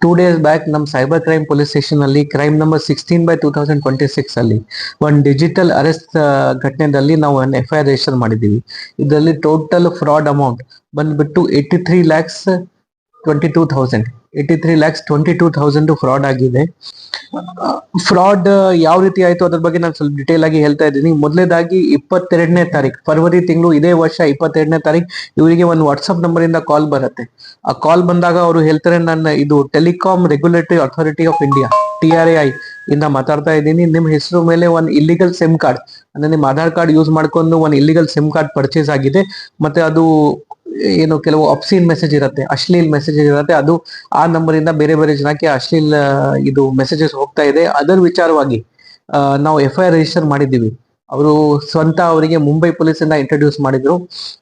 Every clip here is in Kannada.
2 days ಬ್ಯಾಕ್ ನಮ್ಮ ಸೈಬರ್ ಕ್ರೈಮ್ ಪೊಲೀಸ್ ಸ್ಟೇಷನ್ ಅಲ್ಲಿ ಕ್ರೈಮ್ ನಂಬರ್ 16/2026 ಅಲ್ಲಿ ಒಂದು ಡಿಜಿಟಲ್ ಅರೆಸ್ಟ್ ಘಟನೆಯಲ್ಲಿ ನಾವು ಒಂದು FIR ರಿಜಿಸ್ಟರ್ ಮಾಡಿದ್ದೀವಿ. ಇದರಲ್ಲಿ ಟೋಟಲ್ ಫ್ರಾಡ್ ಅಮೌಂಟ್ ಬಂದ್ಬಿಟ್ಟು 83,22,000 83,22,000 ಫ್ರಾಡ್ ಆಗಿದೆ. ಫ್ರಾಡ್ ಯಾವ ರೀತಿ ಆಯ್ತು ಅದ್ರ ಬಗ್ಗೆ ನಾನು ಸ್ವಲ್ಪ ಡಿಟೇಲ್ ಆಗಿ ಹೇಳ್ತಾ ಇದ್ದೀನಿ. ಮೊದಲನೇದಾಗಿ 22ನೇ ತಾರೀಕು ಫೆಬ್ರವರಿ ತಿಂಗಳು ಇದೇ ವರ್ಷ 22ನೇ ತಾರೀಕು ಇವರಿಗೆ ಒಂದು ವಾಟ್ಸ್ಆಪ್ ನಂಬರ್ ಇಂದ ಕಾಲ್ ಬರುತ್ತೆ. ಆ ಕಾಲ್ ಬಂದಾಗ ಅವರು ಹೇಳ್ತಾರೆ, ನನ್ನ ಇದು telecom regulatory authority of India TRAI ಇಂದ ಮಾತಾಡ್ತಾ ಇದ್ದೀನಿ. ನಿಮ್ ಹೆಸರು ಮೇಲೆ ಒಂದು ಇಲ್ಲಿಗಲ್ ಸಿಮ್ ಕಾರ್ಡ್ ಅಂದ್ರೆ ನಿಮ್ ಆಧಾರ್ ಕಾರ್ಡ್ ಯೂಸ್ ಮಾಡ್ಕೊಂಡು ಒಂದು ಇಲ್ಲಿಗಲ್ ಸಿಮ್ ಕಾರ್ಡ್ ಪರ್ಚೇಸ್ ಆಗಿದೆ. ಮತ್ತೆ ಅದು ಏನು ಕೆಲವು ಅಬ್ಸೀನ್ ಮೆಸೇಜ್ ಇರುತ್ತೆ, ಅಶ್ಲೀಲ್ ಮೆಸೇಜ್ ಇರುತ್ತೆ, ಅದು ಆ ನಂಬರ್ ಇಂದ ಬೇರೆ ಬೇರೆ ಜನಕ್ಕೆ ಅಶ್ಲೀಲ್ ಇದು ಮೆಸೇಜಸ್ ಹೋಗ್ತಾ ಇದೆ. ಅದರ ವಿಚಾರವಾಗಿ ನಾವು FIR ರಿಜಿಸ್ಟರ್ ಮಾಡಿದ್ದೀವಿ. ಅವರು ಸ್ವಂತ ಅವರಿಗೆ ಮುಂಬೈ ಪೊಲೀಸ್ ಇಂದ ಇಂಟ್ರೊಡ್ಯೂಸ್ ಮಾಡಿದ್ರು.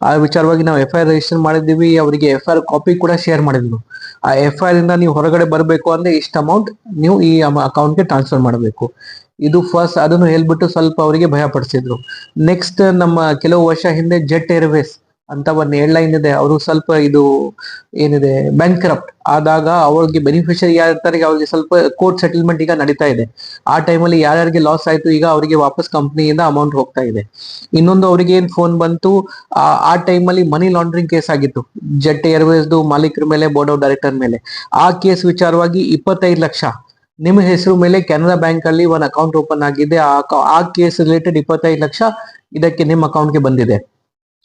ಆ ವಿಚಾರವಾಗಿ ನಾವು FIR ರಿಜಿಸ್ಟರ್ ಮಾಡಿದ್ದೀವಿ. ಅವರಿಗೆ FIR ಕಾಪಿ ಕೂಡ ಶೇರ್ ಮಾಡಿದ್ರು. ಆ FIR ಇಂದ ನೀವು ಹೊರಗಡೆ ಬರಬೇಕು ಅಂದ್ರೆ ಇಷ್ಟ ಅಮೌಂಟ್ ನೀವು ಈ ಅಕೌಂಟ್ಗೆ ಟ್ರಾನ್ಸ್ಫರ್ ಮಾಡಬೇಕು. ಇದು ಫಸ್ಟ್ ಅದನ್ನು ಹೇಳ್ಬಿಟ್ಟು ಸ್ವಲ್ಪ ಅವರಿಗೆ ಭಯ ಪಡಿಸಿದ್ರು. ನೆಕ್ಸ್ಟ್ ನಮ್ಮ ಕೆಲವು ವರ್ಷ ಹಿಂದೆ ಜೆಟ್ ಏರ್ವೇಸ್ ಅಂತ ಒಂದು ಏರ್ಲೈನ್ ಇದೆ, ಅವರು ಸ್ವಲ್ಪ ಇದು ಏನಿದೆ ಬ್ಯಾಂಕ್ ಕರಪ್ಟ್ ಆದಾಗ ಅವ್ರಿಗೆ ಬೆನಿಫಿಷರಿ ಯಾರಿರ್ತಾರೆ ಅವ್ರಿಗೆ ಸ್ವಲ್ಪ ಕೋರ್ಟ್ ಸೆಟಲ್ಮೆಂಟ್ ಈಗ ನಡೀತಾ ಇದೆ. ಆ ಟೈಮಲ್ಲಿ ಯಾರ್ಯಾರಿಗೆ ಲಾಸ್ ಆಯ್ತು ಈಗ ಅವರಿಗೆ ವಾಪಸ್ ಕಂಪ್ನಿಯಿಂದ ಅಮೌಂಟ್ ಹೋಗ್ತಾ ಇದೆ. ಇನ್ನೊಂದು ಅವರಿಗೆ ಏನ್ ಫೋನ್ ಬಂತು, ಆ ಟೈಮಲ್ಲಿ ಮನಿ ಲಾಂಡ್ರಿಂಗ್ ಕೇಸ್ ಆಗಿತ್ತು ಜೆಟ್ ಏರ್ವೇಸ್ದು ಮಾಲೀಕರ ಮೇಲೆ, ಬೋರ್ಡ್ ಆಫ್ ಡೈರೆಕ್ಟರ್ ಮೇಲೆ. ಆ ಕೇಸ್ ವಿಚಾರವಾಗಿ 25 ಲಕ್ಷ ನಿಮ್ಮ ಹೆಸರು ಮೇಲೆ ಕೆನರಾ ಬ್ಯಾಂಕ್ ಅಲ್ಲಿ ಒಂದು ಅಕೌಂಟ್ ಓಪನ್ ಆಗಿದೆ. ಆ ಕೇಸ್ ರಿಲೇಟೆಡ್ 25 ಲಕ್ಷ ಇದಕ್ಕೆ ನಿಮ್ಮ ಅಕೌಂಟ್ಗೆ ಬಂದಿದೆ.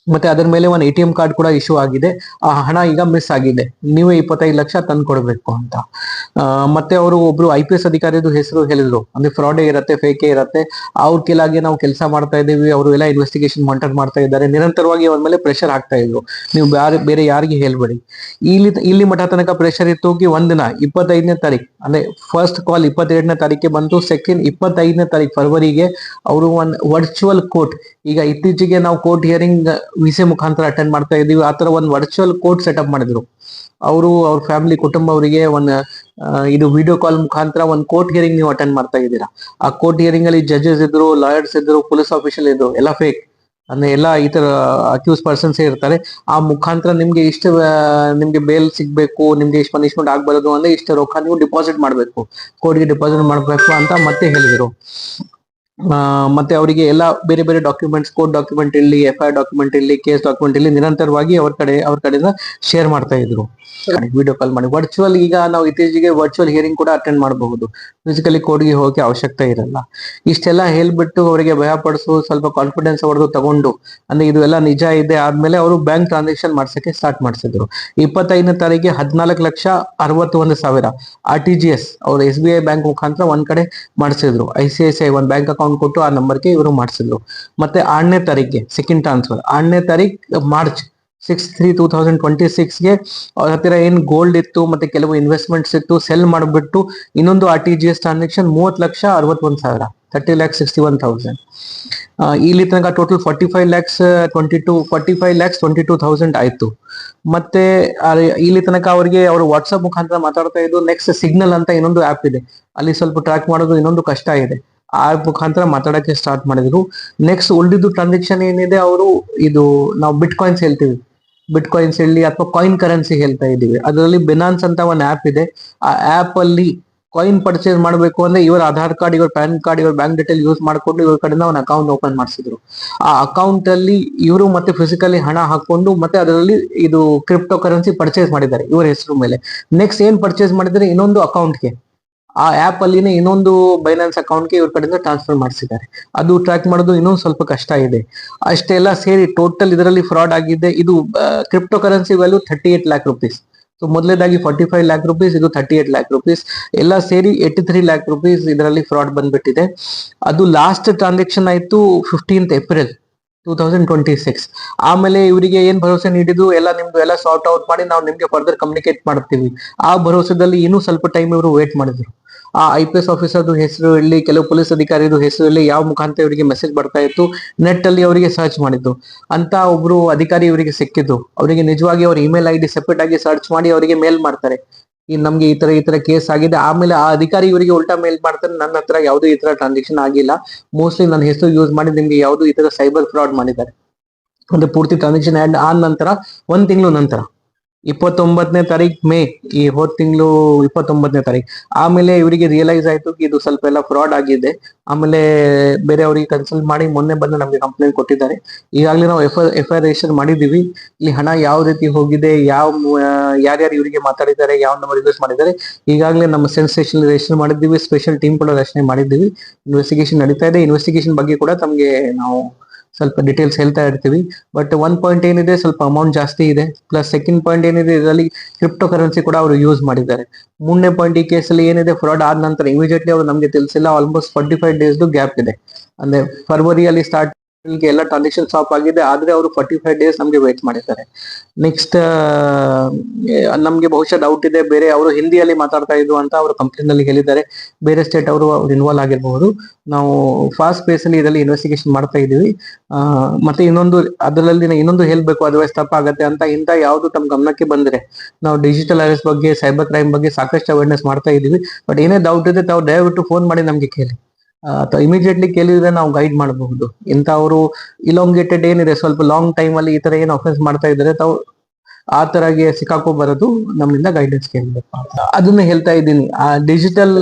ಮತ್ತೆ ಅದರ ಮೇಲೆ ಒಂದು ATM ಕಾರ್ಡ್ ಕೂಡ ಇಶ್ಯೂ ಆಗಿದೆ. ಆ ಹಣ ಈಗ ಮಿಸ್ ಆಗಿದೆ, ನೀವೇ 25 ಲಕ್ಷ ತಂದು ಕೊಡಬೇಕು ಅಂತ. ಮತ್ತೆ ಅವರು ಒಬ್ರು IPS ಅಧಿಕಾರಿದು ಹೆಸರು ಹೇಳಿದ್ರು, ಅಂದ್ರೆ ಫ್ರಾಡೇ ಇರತ್ತೆ, ಫೇಕೇ ಇರತ್ತೆ, ಅವ್ರ ಕೆಳಗೆ ನಾವು ಕೆಲಸ ಮಾಡ್ತಾ ಇದ್ದೀವಿ, ಅವರು ಎಲ್ಲ ಇನ್ವೆಸ್ಟಿಗೇಷನ್ ಮಾನಿಟರ್ ಮಾಡ್ತಾ ಇದ್ದಾರೆ, ನಿರಂತರವಾಗಿ ಅವ್ರ ಮೇಲೆ ಪ್ರೆಷರ್ ಆಗ್ತಾ ಇದ್ರು, ನೀವು ಬೇರೆ ಯಾರಿಗೆ ಹೇಳ್ಬೇಡಿ. ಇಲ್ಲಿ ಮಠ ತನಕ ಪ್ರೆಷರ್ ಇತ್ತು. ಒಂದಿನ 25ನೇ ತಾರೀಕು ಅಂದ್ರೆ ಫಸ್ಟ್ ಕಾಲ್ 22ನೇ ತಾರೀಕಿಗೆ ಬಂತು. ಸೆಕೆಂಡ್ 25ನೇ ತಾರೀಕು ಫೆಬ್ರವರಿಗೆ ಅವರು ಒಂದು ವರ್ಚುವಲ್ ಕೋರ್ಟ್, ಈಗ ಇತ್ತೀಚೆಗೆ ನಾವು ಕೋರ್ಟ್ ಹಿಯರಿಂಗ್ ವಿಸೆ ಮುಖಾಂತರ ಅಟೆಂಡ್ ಮಾಡ್ತಾ ಇದೀವಿ, ಆತರ ಒಂದು ವರ್ಚುವಲ್ ಕೋರ್ಟ್ ಸೆಟಪ್ ಮಾಡಿದ್ರು. ಅವರು ಅವ್ರ ಫ್ಯಾಮಿಲಿ ಕುಟುಂಬ ಅವರಿಗೆ ಒಂದು ಇದು ವಿಡಿಯೋ ಕಾಲ್ ಮುಖಾಂತರ ಒಂದು ಕೋರ್ಟ್ ಹಿಯರಿಂಗ್ ನೀವು ಅಟೆಂಡ್ ಮಾಡ್ತಾ ಇದ್ದೀರಾ. ಆ ಕೋರ್ಟ್ ಹಿಯರಿಂಗ್ ಅಲ್ಲಿ ಜಡ್ಜಸ್ ಇದ್ರು, ಲಾಯರ್ಸ್ ಇದ್ರು, ಪೊಲೀಸ್ ಆಫೀಸರ್ ಇದ್ರು, ಎಲ್ಲ ಫೇಕ್ ಅಂದ್ರೆ ಎಲ್ಲ ಈ ತರ ಅಕ್ಯೂಸ್ ಪರ್ಸನ್ಸ್ ಇರ್ತಾರೆ. ಆ ಮುಖಾಂತರ ನಿಮ್ಗೆ ಇಷ್ಟು ನಿಮ್ಗೆ ಬೇಲ್ ಸಿಗ್ಬೇಕು, ನಿಮ್ಗೆ ಇಷ್ಟು ಪನಿಷ್ಮೆಂಟ್ ಆಗ್ಬಾರದು ಅಂದ್ರೆ ಇಷ್ಟು ರೊಕ್ಕ ನೀವು ಡಿಪಾಸಿಟ್ ಮಾಡ್ಬೇಕು, ಕೋರ್ಟ್ಗೆ ಡಿಪಾಸಿಟ್ ಮಾಡ್ಬೇಕು ಅಂತ ಮತ್ತೆ ಹೇಳಿದ್ರು. ಮತ್ತೆ ಅವರಿಗೆ ಎಲ್ಲ ಬೇರೆ ಬೇರೆ ಡಾಕ್ಯುಮೆಂಟ್ಸ್, ಕೋರ್ಟ್ ಡಾಕ್ಯುಮೆಂಟ್ ಇರಲಿ, FIR ಡಾಕ್ಯುಮೆಂಟ್ ಇರಲಿ, ಕೇಸ್ ಡಾಕ್ಯುಮೆಂಟ್ ಇರಲಿ, ನಿರಂತರವಾಗಿ ಅವ್ರ ಕಡೆಯಿಂದ ಶೇರ್ ಮಾಡ್ತಾ ಇದ್ರು ವಿಡಿಯೋ ಕಾಲ್ ಮಾಡಿ. ವರ್ಚುವಲ್ ಈಗ ನಾವು ಇತ್ತೀಚೆಗೆ ವರ್ಚುವಲ್ ಹಿಯರಿಂಗ್ ಕೂಡ ಅಟೆಂಡ್ ಮಾಡಬಹುದು, ಫಿಸಿಕಲಿ ಕೋರ್ಟ್ಗೆ ಹೋಗಕ್ಕೆ ಅವಶ್ಯಕತೆ ಇರಲ್ಲ. ಇಷ್ಟೆಲ್ಲ ಹೇಳ್ಬಿಟ್ಟು ಅವರಿಗೆ ಭಯ ಪಡಿಸು, ಸ್ವಲ್ಪ ಕಾನ್ಫಿಡೆನ್ಸ್ ಅವ್ರದ್ದು ತಗೊಂಡು ಅಂದ್ರೆ ಇದು ಎಲ್ಲ ನಿಜ ಇದೆ ಆದ್ಮೇಲೆ ಅವರು ಬ್ಯಾಂಕ್ ಟ್ರಾನ್ಸಾಕ್ಷನ್ ಮಾಡ್ಸಕ್ಕೆ ಸ್ಟಾರ್ಟ್ ಮಾಡಿಸಿದ್ರು. 25ನೇ ತಾರೀಕಿಗೆ 14,61,000 RTGS ಅವರು SBI ಬ್ಯಾಂಕ್ ಮುಖಾಂತರ ಒಂದ್ ಕಡೆ ಮಾಡಿಸಿದ್ರು. ICICI ಒಂದು ಬ್ಯಾಂಕ್ ಅಕೌಂಟ್ ಕೊಟ್ಟು ಆ ನಂಬರ್ಗೆ ಇವರು ಮಾಡಿಸಿದ್ರು. ಮತ್ತೆ 6ನೇ ತಾರೀಕಿಗೆ ಸೆಕೆಂಡ್ ಟ್ರಾನ್ಸ್ಫರ್, 6ನೇ ತಾರೀಕು ಮಾರ್ಚ್ 6/3/2026ಗೆ ಅವ್ರ ಹತ್ತಿರ ಏನ್ ಗೋಲ್ಡ್ ಇತ್ತು ಮತ್ತೆ ಕೆಲವು ಇನ್ವೆಸ್ಟ್ಮೆಂಟ್ಸ್ ಇತ್ತು ಸೆಲ್ ಮಾಡಿಬಿಟ್ಟು ಇನ್ನೊಂದು RTGS ಟ್ರಾನ್ಸಾಕ್ಷನ್ 30,61,000 30,61,000. ಇಲ್ಲಿ ತನಕ ಟೋಟಲ್ 45,22,000 ಆಯ್ತು. ಮತ್ತೆ ಇಲ್ಲಿ ತನಕ ಅವರಿಗೆ ಅವರು ವಾಟ್ಸ್ಆಪ್ ಮುಖಾಂತರ ಮಾತಾಡ್ತಾ ಇದ್ದು. ನೆಕ್ಸ್ಟ್ ಸಿಗ್ನಲ್ ಅಂತ ಇನ್ನೊಂದು ಆಪ್ ಇದೆ, ಅಲ್ಲಿ ಸ್ವಲ್ಪ ಟ್ರ್ಯಾಕ್ ಮಾಡೋದು ಇನ್ನೊಂದು ಕಷ್ಟ ಇದೆ. ಆ ಮುಖಾಂತರ ಮಾತಾಡಕ್ಕೆ ಸ್ಟಾರ್ಟ್ ಮಾಡಿದ್ರು. ನೆಕ್ಸ್ಟ್ ಉಳಿದಿದ್ದು ಟ್ರಾನ್ಸಾಕ್ಷನ್ ಏನಿದೆ, ಅವರು ಇದು ನಾವು ಬಿಟ್ ಕಾಯಿನ್ಸ್ ಹೇಳ್ತೀವಿ, ಬಿಟ್ ಕಾಯಿನ್ಸ್ ಹೇಳಿ ಅಥವಾ ಕಾಯಿನ್ ಕರೆನ್ಸಿ ಹೇಳ್ತಾ ಇದೀವಿ. ಅದರಲ್ಲಿ ಬಿನಾನ್ಸ್ ಅಂತ ಒಂದು ಆಪ್ ಇದೆ. ಆ ಆಪ್ ಅಲ್ಲಿ ಕಾಯಿನ್ ಪರ್ಚೇಸ್ ಮಾಡಬೇಕು ಅಂದ್ರೆ ಇವರ ಆಧಾರ್ ಕಾರ್ಡ್, ಇವರ ಪ್ಯಾನ್ ಕಾರ್ಡ್, ಇವರ ಬ್ಯಾಂಕ್ ಡೀಟೇಲ್ ಯೂಸ್ ಮಾಡ್ಕೊಂಡು ಇವ್ರ ಕಡೆಯಿಂದ ಒಂದು ಅಕೌಂಟ್ ಓಪನ್ ಮಾಡಿಸಿದ್ರು. ಆ ಅಕೌಂಟ್ ಅಲ್ಲಿ ಇವರು ಮತ್ತೆ ಫಿಸಿಕಲಿ ಹಣ ಹಾಕೊಂಡು ಮತ್ತೆ ಅದರಲ್ಲಿ ಇದು ಕ್ರಿಪ್ಟೋ ಕರೆನ್ಸಿ ಪರ್ಚೇಸ್ ಮಾಡಿದ್ದಾರೆ ಇವರ ಹೆಸರು ಮೇಲೆ. ನೆಕ್ಸ್ಟ್ ಏನ್ ಪರ್ಚೇಸ್ ಮಾಡಿದ್ರೆ ಇನ್ನೊಂದು ಅಕೌಂಟ್ಗೆ, ಆ ಆಪ್ ಅಲ್ಲಿನೇ ಇನ್ನೊಂದು ಬೈನಾನ್ಸ್ ಅಕೌಂಟ್ಗೆ ಇವ್ರ ಕಡೆಯಿಂದ ಟ್ರಾನ್ಸ್ಫರ್ ಮಾಡಿಸಿದ್ದಾರೆ. ಅದು ಟ್ರ್ಯಾಕ್ ಮಾಡೋದು ಇನ್ನೊಂದು ಸ್ವಲ್ಪ ಕಷ್ಟ ಇದೆ. ಅಷ್ಟೆಲ್ಲ ಸೇರಿ ಟೋಟಲ್ ಇದರಲ್ಲಿ ಫ್ರಾಡ್ ಆಗಿದೆ. ಇದು crypto currency value 38 lakh rupees. So ಮೊದಲೇದಾಗಿ 45 lakh rupees, ಇದು 38 lakh rupees, ಎಲ್ಲ ಸೇರಿ 83 lakh rupees ಇದರಲ್ಲಿ ಫ್ರಾಡ್ ಬಂದ್ಬಿಟ್ಟಿದೆ. ಅದು ಲಾಸ್ಟ್ ಟ್ರಾನ್ಸಾಕ್ಷನ್ ಆಯ್ತು 15th April 2026. ಆಮೇಲೆ ಇವರಿಗೆ ಏನ್ ಭರವಸೆ ನೀಡಿದ್ರು, ಎಲ್ಲ ನಿಮ್ದು ಎಲ್ಲ ಸಾರ್ಟ್ ಔಟ್ ಮಾಡಿ ನಾವು ನಿಮ್ಗೆ ಫರ್ದರ್ ಕಮ್ಯುನಿಕೇಟ್ ಮಾಡ್ತೀವಿ. ಆ ಭರವಸೆದಲ್ಲಿ ಇನ್ನೂ ಸ್ವಲ್ಪ ಟೈಮ್ ಇವರು ವೇಟ್ ಮಾಡಿದ್ರು. ಆ IPS ಆಫೀಸರ್ದು ಹೆಸರು ಇರಲಿ, ಕೆಲವು ಪೊಲೀಸ್ ಅಧಿಕಾರಿದು ಹೆಸರು ಇರಲಿ, ಯಾವ ಮುಖಾಂತರ ಇವರಿಗೆ ಮೆಸೇಜ್ ಬರ್ತಾ ಇತ್ತು, ನೆಟ್ ಅಲ್ಲಿ ಅವರಿಗೆ ಸರ್ಚ್ ಮಾಡಿದ್ದು ಅಂತ ಒಬ್ರು ಅಧಿಕಾರಿ ಇವರಿಗೆ ಸಿಕ್ಕಿದ್ದು. ಅವರಿಗೆ ನಿಜವಾಗಿ ಅವ್ರ ಇಮೇಲ್ ID ಸೆಪರೇಟ್ ಆಗಿ ಸರ್ಚ್ ಮಾಡಿ ಅವರಿಗೆ ಮೇಲ್ ಮಾಡ್ತಾರೆ, ನಮ್ಗೆ ಈ ತರ ಕೇಸ್ ಆಗಿದೆ. ಆಮೇಲೆ ಆ ಅಧಿಕಾರಿ ಇವರಿಗೆ ಉಲ್ಟಾ ಮೇಲ್ ಮಾಡ್ತಾರೆ, ನನ್ನ ಹತ್ರ ಯಾವ್ದು ಈ ತರ ಟ್ರಾನ್ಸಾಕ್ಷನ್ ಆಗಿಲ್ಲ, ಮೋಸ್ಟ್ಲಿ ನನ್ನ ಹೆಸರು ಯೂಸ್ ಮಾಡಿ ನಿಮ್ಗೆ ಯಾವ್ದು ಈ ತರ ಸೈಬರ್ ಫ್ರಾಡ್ ಮಾಡಿದ್ದಾರೆ. ಅಂದ್ರೆ ಪೂರ್ತಿ ಟ್ರಾನ್ಸಾಕ್ಷನ್ ಆಡ್ ಆದ ನಂತರ 1 ತಿಂಗಳು ನಂತರ 29ನೇ ತಾರೀಕು ಮೇ, ಈ ಹೋದ ತಿಂಗಳು 29ನೇ ತಾರೀಕು. ಆಮೇಲೆ ಇವರಿಗೆ ರಿಯಲೈಸ್ ಆಯ್ತು ಇದು ಸ್ವಲ್ಪ ಎಲ್ಲ ಫ್ರಾಡ್ ಆಗಿದೆ. ಆಮೇಲೆ ಬೇರೆ ಅವರಿಗೆ ಕನ್ಸಲ್ಟ್ ಮಾಡಿ ಮೊನ್ನೆ ಬಂದು ನಮಗೆ ಕಂಪ್ಲೇಂಟ್ ಕೊಟ್ಟಿದ್ದಾರೆ. ಈಗಾಗಲೇ ನಾವು FIR ರಿಜಿಸ್ಟರ್ ಮಾಡಿದ್ದೀವಿ. ಇಲ್ಲಿ ಹಣ ಯಾವ ರೀತಿ ಹೋಗಿದೆ, ಯಾರ್ಯಾರು ಇವರಿಗೆ ಮಾತಾಡಿದ್ದಾರೆ, ಯಾವ ನಂಬರ್ ಯೂಸ್ ಮಾಡಿದ್ದಾರೆ, ಈಗಾಗಲೇ ನಮ್ಮ ಸೆನ್ಸೇಷನ್ ರಿಜಿಸ್ಟರ್ ಮಾಡಿದ್ದೀವಿ. ಸ್ಪೆಷಲ್ ಟೀಮ್ ಕೂಡ ರಚನೆ ಮಾಡಿದ್ದೀವಿ. ಇನ್ವೆಸ್ಟಿಗೇಷನ್ ನಡೀತಾ ಇದೆ. ಇನ್ವೆಸ್ಟಿಗೇಷನ್ ಬಗ್ಗೆ ಕೂಡ ತಮಗೆ ನಾವು ಸ್ವಲ್ಪ ಡೀಟೇಲ್ಸ್ ಹೇಳ್ತಾ ಇರ್ತೀವಿ. ಬಟ್ ಒನ್ ಪಾಯಿಂಟ್ ಏನಿದೆ, ಸ್ವಲ್ಪ ಅಮೌಂಟ್ ಜಾಸ್ತಿ ಇದೆ. ಪ್ಲಸ್ ಸೆಕೆಂಡ್ ಪಾಯಿಂಟ್ ಏನಿದೆ, ಇದರಲ್ಲಿ ಕ್ರಿಪ್ಟೋ ಕರೆನ್ಸಿ ಕೂಡ ಅವರು ಯೂಸ್ ಮಾಡಿದ್ದಾರೆ. ಮೂರನೇ ಪಾಯಿಂಟ್, ಈ ಕೇಸಲ್ಲಿ ಏನಿದೆ, ಫ್ರಾಡ್ ಆದ ನಂತರ ಇಮಿಡಿಯೇಟ್ಲಿ ಅವರು ನಮಗೆ ತಿಳಿಸಿಲ್ಲ. ಆಲ್ಮೋಸ್ಟ್ 45 ಡೇಸ್ ಗ್ಯಾಪ್ ಇದೆ. ಅಂದ್ರೆ ಫೆಬ್ರವರಿಯಲ್ಲಿ ಸ್ಟಾರ್ಟ್ ಎಲ್ಲ ಟ್ರಾನ್ಸಾಕ್ಷನ್ ಸ್ಟಾಪ್ ಆಗಿದೆ, ಆದ್ರೆ ಅವರು 45 ಡೇಸ್ ನಮಗೆ ವೇಟ್ ಮಾಡಿದ್ದಾರೆ. ನೆಕ್ಸ್ಟ್ ನಮ್ಗೆ ಬಹುಶಃ ಡೌಟ್ ಇದೆ, ಬೇರೆ ಅವರು ಹಿಂದಿಯಲ್ಲಿ ಮಾತಾಡ್ತಾ ಇದ್ರು ಅಂತ ಅವರು ಕಂಪ್ಲೇಂಟ್ ನಲ್ಲಿ ಹೇಳಿದ್ದಾರೆ. ಬೇರೆ ಸ್ಟೇಟ್ ಅವರು ಇನ್ವಾಲ್ವ್ ಆಗಿರಬಹುದು. ನಾವು ಫಾಸ್ಟ್ ಪೇಸ್ ಅಲ್ಲಿ ಇದರಲ್ಲಿ ಇನ್ವೆಸ್ಟಿಗೇಷನ್ ಮಾಡ್ತಾ ಇದೀವಿ. ಮತ್ತೆ ಅದರಲ್ಲಿ ಇನ್ನೊಂದು ಹೇಳ್ಬೇಕು, ಅದರ್ವೈಸ್ ತಪ್ಪಾಗತ್ತೆ ಅಂತ. ಇಂತ ಯಾವ್ದು ತಮ್ಮ ಗಮನಕ್ಕೆ ಬಂದ್ರೆ ನಾವು ಡಿಜಿಟಲ್ ಅರೆಸ್ಟ್ ಬಗ್ಗೆ, ಸೈಬರ್ ಕ್ರೈಮ್ ಬಗ್ಗೆ ಸಾಕಷ್ಟು ಅವೇರ್ನೆಸ್ ಮಾಡ್ತಾ ಇದೀವಿ. ಬಟ್ ಏನೇ ಡೌಟ್ ಇದೆ ತಾವು ದಯವಿಟ್ಟು ಫೋನ್ ಮಾಡಿ ನಮ್ಗೆ ಕೇಳಿ. ಅಥವಾ ಇಮಿಡಿಯೇಟ್ಲಿ ಕೇಳಿದ್ರೆ ನಾವು ಗೈಡ್ ಮಾಡಬಹುದು. ಇಂತ ಅವರು ಇಲಾಂಗೇಟೆಡ್ ಏನಿದೆ, ಸ್ವಲ್ಪ ಲಾಂಗ್ ಟೈಮ್ ಅಲ್ಲಿ ಈ ತರ ಏನು ಅಫೆನ್ಸ್ ಮಾಡ್ತಾ ಇದ್ದಾರೆ, ತಾವು ಆ ತರಗೆ ಸಿಕ್ಕಾಕೋಬಾರದು, ನಮ್ಮಿಂದ ಗೈಡೆನ್ಸ್ ಕೇಳಬೇಕು. ಅದನ್ನ ಹೇಳ್ತಾ ಇದ್ದೀನಿ. ಆ ಡಿಜಿಟಲ್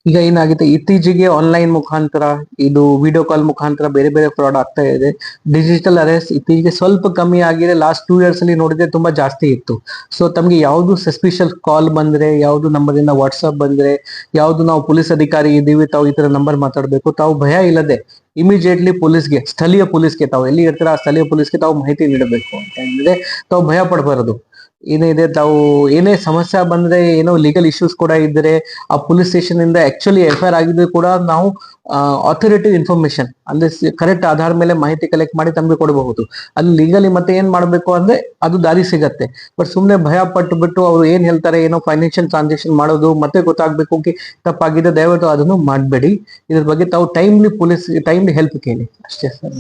ಈಗ ಏನಾಗಿದೆ, ಇತ್ತೀಚೆಗೆ ಆನ್ಲೈನ್ ಮುಖಾಂತರ, ಇದು ವಿಡಿಯೋ ಕಾಲ್ ಮುಖಾಂತರ ಬೇರೆ ಬೇರೆ ಫ್ರಾಡ್ ಆಗ್ತಾ ಇದೆ. ಡಿಜಿಟಲ್ ಅರೆಸ್ಟ್ ಇತ್ತೀಚೆಗೆ ಸ್ವಲ್ಪ ಕಮ್ಮಿ ಆಗಿದೆ. ಲಾಸ್ಟ್ 2 years ಅಲ್ಲಿ ನೋಡಿದ್ರೆ ತುಂಬಾ ಜಾಸ್ತಿ ಇತ್ತು. ಸೊ ತಮ್ಗೆ ಯಾವ್ದು ಸಸ್ಪಿಷಿಯಸ್ ಕಾಲ್ ಬಂದ್ರೆ, ಯಾವ್ದು ನಂಬರ್ ಇಂದ ವಾಟ್ಸ್ಆಪ್ ಬಂದ್ರೆ, ಯಾವ್ದು ನಾವು ಪೊಲೀಸ್ ಅಧಿಕಾರಿ ಇದ್ದೀವಿ, ತಾವು ಈ ತರ ನಂಬರ್ ಮಾತಾಡ್ಬೇಕು, ತಾವು ಭಯ ಇಲ್ಲದೆ ಇಮಿಡಿಯೇಟ್ಲಿ ಪೊಲೀಸ್ಗೆ, ಸ್ಥಳೀಯ ಪೊಲೀಸ್ಗೆ, ತಾವು ಎಲ್ಲಿ ಇರ್ತೀರ ಆ ಸ್ಥಳೀಯ ಪೊಲೀಸ್ಗೆ ತಾವು ಮಾಹಿತಿ ನೀಡಬೇಕು ಅಂತ ಹೇಳಿದ್ರೆ, ತಾವು ಭಯ ಪಡಬಾರದು. ಏನಿದೆ, ತಾವು ಏನೇ ಸಮಸ್ಯೆ ಬಂದ್ರೆ, ಏನೋ ಲೀಗಲ್ ಇಶ್ಯೂಸ್ ಕೂಡ ಇದ್ರೆ, ಆ ಪೊಲೀಸ್ ಸ್ಟೇಷನ್ ಇಂದ ಆಕ್ಚುಲಿ FIR ಆಗಿದ್ರೆ ಕೂಡ ನಾವು ಅಥಾರಿಟೇಟಿವ್ ಇನ್ಫಾರ್ಮೇಶನ್ ಅಂದ್ರೆ ಕರೆಕ್ಟ್ ಆಧಾರ ಮೇಲೆ ಮಾಹಿತಿ ಕಲೆಕ್ಟ್ ಮಾಡಿ ತಮಗೆ ಕೊಡಬಹುದು. ಅಲ್ಲಿ ಲೀಗಲಿ ಮತ್ತೆ ಏನ್ ಮಾಡ್ಬೇಕು ಅಂದ್ರೆ ಅದು ದಾರಿ ಸಿಗತ್ತೆ. ಬಟ್ ಸುಮ್ನೆ ಭಯ ಪಟ್ಟು ಬಿಟ್ಟು ಅವ್ರು ಏನ್ ಹೇಳ್ತಾರೆ, ಏನೋ ಫೈನಾನ್ಷಿಯಲ್ ಟ್ರಾನ್ಸಾಕ್ಷನ್ ಮಾಡೋದು ಮತ್ತೆ ಗೊತ್ತಾಗ್ಬೇಕು ತಪ್ಪಾಗಿದೆ, ದಯವಿಟ್ಟು ಅದನ್ನು ಮಾಡಬೇಡಿ. ಇದ್ರ ಬಗ್ಗೆ ತಾವು ಟೈಮ್ಲಿ ಹೆಲ್ಪ್ ಕೇಳಿ ಅಷ್ಟೇ ಸರ್.